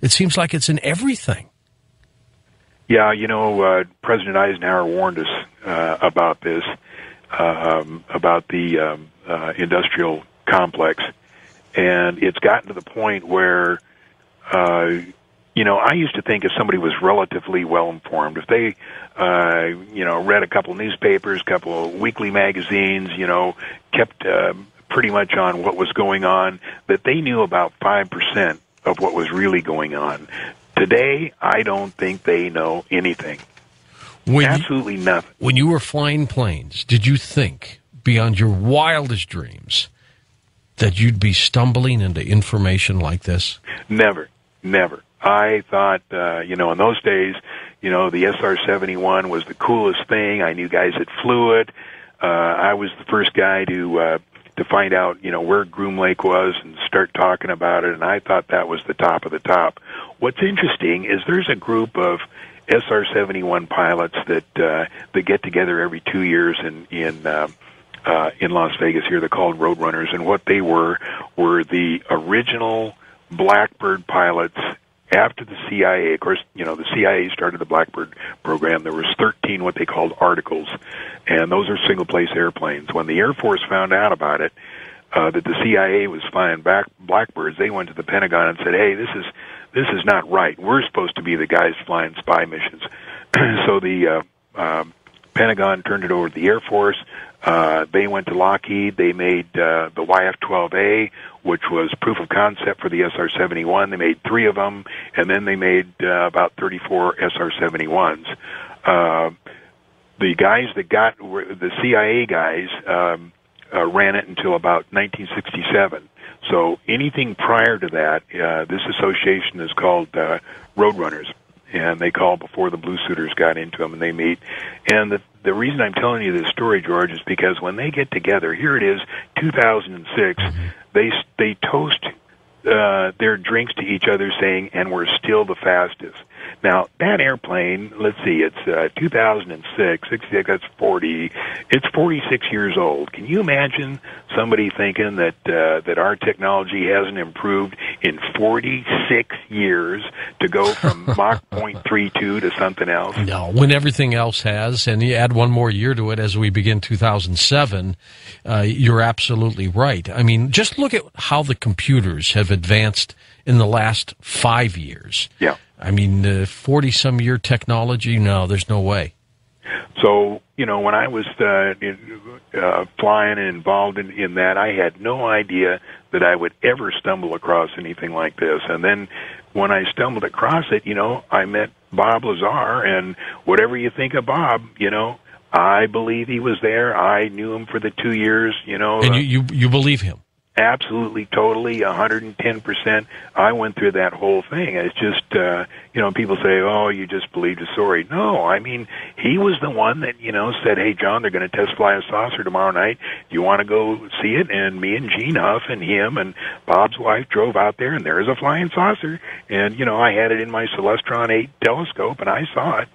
It seems like it's in everything. Yeah, President Eisenhower warned us about this, about the industrial complex, and it's gotten to the point where, I used to think if somebody was relatively well-informed, if they, read a couple newspapers, couple of weekly magazines, kept pretty much on what was going on, that they knew about 5% of what was really going on. Today, I don't think they know anything. Absolutely nothing. When you were flying planes, did you think, beyond your wildest dreams, that you'd be stumbling into information like this? Never. I thought, in those days, the SR-71 was the coolest thing. I knew guys that flew it. I was the first guy to find out, where Groom Lake was and start talking about it, and I thought that was the top of the top. What's interesting is there's a group of SR-71 pilots that get together every 2 years in Las Vegas here. They're called Roadrunners, and what they were the original Blackbird pilots after the CIA. Of course, the CIA started the Blackbird program. There was 13 what they called articles, and those are single-place airplanes. When the Air Force found out about it, that the CIA was flying Blackbirds, they went to the Pentagon and said, "Hey, this is not right. We're supposed to be the guys flying spy missions." So the Pentagon turned it over to the Air Force. They went to Lockheed. They made the YF-12A, which was proof of concept for the SR-71. They made 3 of them, and then they made about 34 SR-71s. The guys that the CIA guys ran it until about 1967. So anything prior to that, this association is called Roadrunners, and they call before the Blue Suiters got into them, and they meet. And the reason I'm telling you this story, George, is because when they get together, here it is, 2006, they toast their drinks to each other saying, "And we're still the fastest." Now, that airplane, let's see, it's 2006, 66, that's 40, it's 46 years old. Can you imagine somebody thinking that our technology hasn't improved in 46 years to go from Mach 0.32 to something else? No, when everything else has, and you add one more year to it as we begin 2007, you're absolutely right. I mean, just look at how the computers have advanced in the last 5 years. Yeah. I mean, 40-some-year technology, no, there's no way. So, when I was flying and involved in that, I had no idea that I would ever stumble across anything like this. And then when I stumbled across it, I met Bob Lazar, and whatever you think of Bob, I believe he was there. I knew him for the 2 years, And you believe him? Absolutely, totally, 110%. I went through that whole thing. It's just, people say, "Oh, you just believed a story." No, I mean, he was the one that, said, "Hey, John, they're going to test fly a saucer tomorrow night. Do you want to go see it?" And me and Gene Huff and him and Bob's wife drove out there, and there's a flying saucer. And, I had it in my Celestron 8 telescope, and I saw it.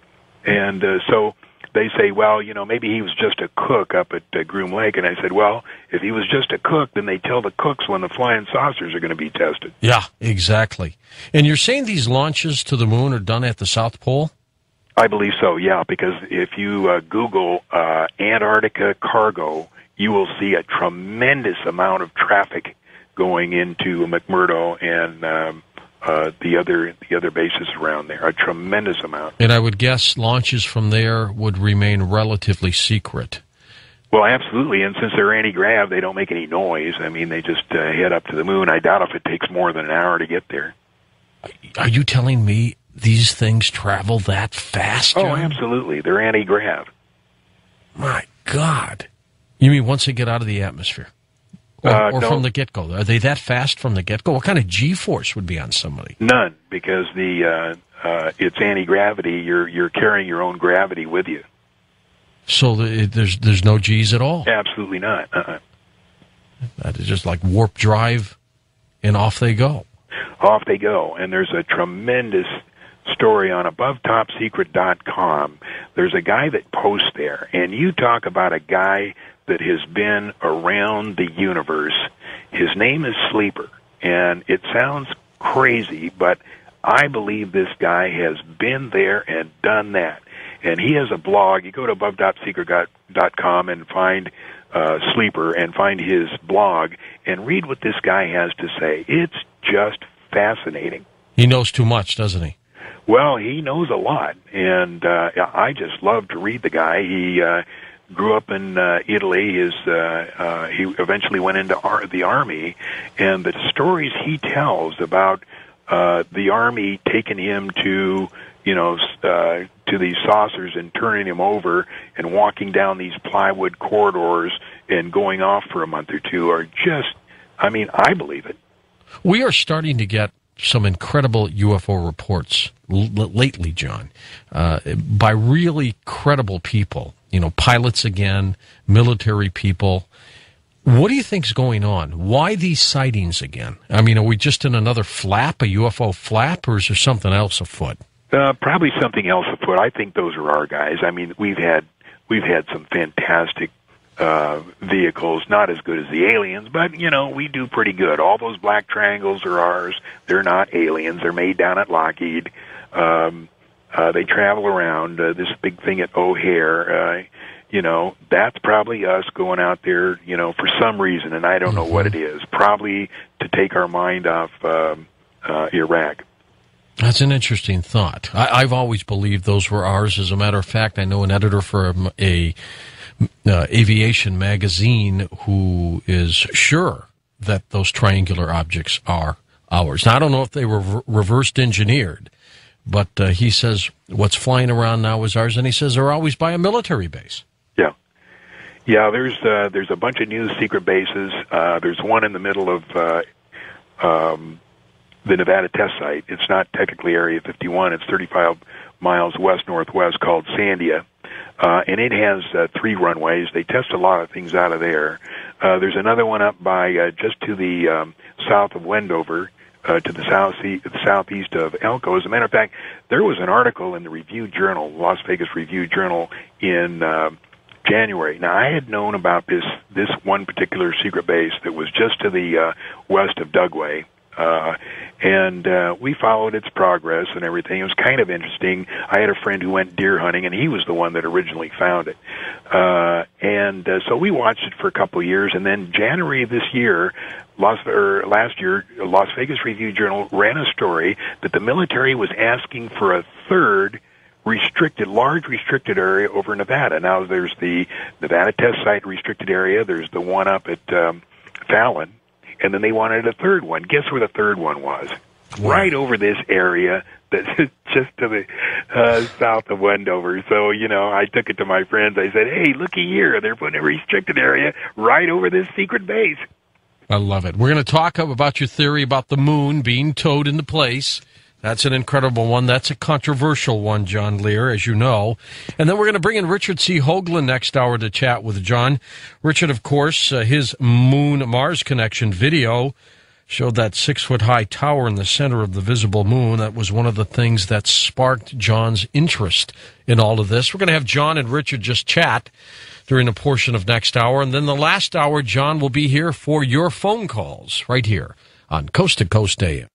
And so they say, "Well, maybe he was just a cook up at Groom Lake." And I said, "Well, if he was just a cook, then they tell the cooks when the flying saucers are going to be tested." Yeah, exactly. And you're saying these launches to the moon are done at the South Pole? I believe so, yeah, because if you Google Antarctica cargo, you will see a tremendous amount of traffic going into McMurdo and the other bases around there, a tremendous amount. And I would guess launches from there would remain relatively secret. Well, absolutely, and since they're anti-grav, they don't make any noise. I mean, they just head up to the moon. I doubt if it takes more than an hour to get there. Are you telling me these things travel that fast, John? Oh, absolutely. They're anti-grav. My God. You mean once they get out of the atmosphere? Or no. From the get-go? Are they that fast from the get-go? What kind of G-force would be on somebody? None, because it's anti-gravity. You're carrying your own gravity with you. So there's no G's at all? Absolutely not. That is just like warp drive, and off they go. Off they go. And there's a tremendous story on AboveTopSecret.com. There's a guy that posts there, and you talk about a guy that has been around the universe. His name is Sleeper, and it sounds crazy, but I believe this guy has been there and done that. And he has a blog. You go to above.secret.com and find Sleeper and find his blog and read what this guy has to say. It's just fascinating. He knows too much, doesn't he? Well, he knows a lot, and I just love to read the guy. He grew up in Italy. He eventually went into the Army, and the stories he tells about the Army taking him to these saucers and turning him over and walking down these plywood corridors and going off for a month or two are just, I believe it. We are starting to get some incredible UFO reports lately, John, by really credible people, pilots again, military people. What do you think's going on? Why these sightings again? Are we just in another flap, a UFO flap, or is there something else afoot? Probably something else afoot. I think those are our guys. We've had some fantastic vehicles, not as good as the aliens, but we do pretty good. All those black triangles are ours. They're not aliens. They're made down at Lockheed. They travel around. This big thing at O'Hare, that's probably us going out there, for some reason, and I don't know what it is. Probably to take our mind off Iraq. That's an interesting thought. I've always believed those were ours. As a matter of fact, I know an editor for a aviation magazine who is sure that those triangular objects are ours. Now, I don't know if they were reversed engineered, but he says what's flying around now is ours, and he says they're always by a military base. Yeah. There's a bunch of new secret bases. There's one in the middle of the Nevada test site. It's not technically Area 51. It's 35 miles west-northwest called Sandia. And it has 3 runways. They test a lot of things out of there. There's another one up by just to the south of Wendover, to the southeast of Elko. As a matter of fact, there was an article in the Review Journal, Las Vegas Review Journal, in January. Now, I had known about this one particular secret base that was just to the west of Dugway. And we followed its progress and everything. It was kind of interesting. I had a friend who went deer hunting, and he was the one that originally found it. So we watched it for a couple of years, and then January of this year, last year, Las Vegas Review Journal ran a story that the military was asking for a third large restricted area over Nevada. Now, there's the Nevada test site restricted area. There's the one up at Fallon. And then they wanted a third one. Guess where the third one was? Wow. Right over this area that's just to the south of Wendover. So, I took it to my friends. I said, hey, looky here. They're putting a restricted area right over this secret base. I love it. We're going to talk about your theory about the moon being towed into place. That's an incredible one. That's a controversial one, John Lear, as you know. And then we're going to bring in Richard C. Hoagland next hour to chat with John. Richard, of course, his Moon-Mars connection video showed that 6-foot-high tower in the center of the visible moon. That was one of the things that sparked John's interest in all of this. We're going to have John and Richard just chat during a portion of next hour. And then the last hour, John will be here for your phone calls right here on Coast to Coast AM.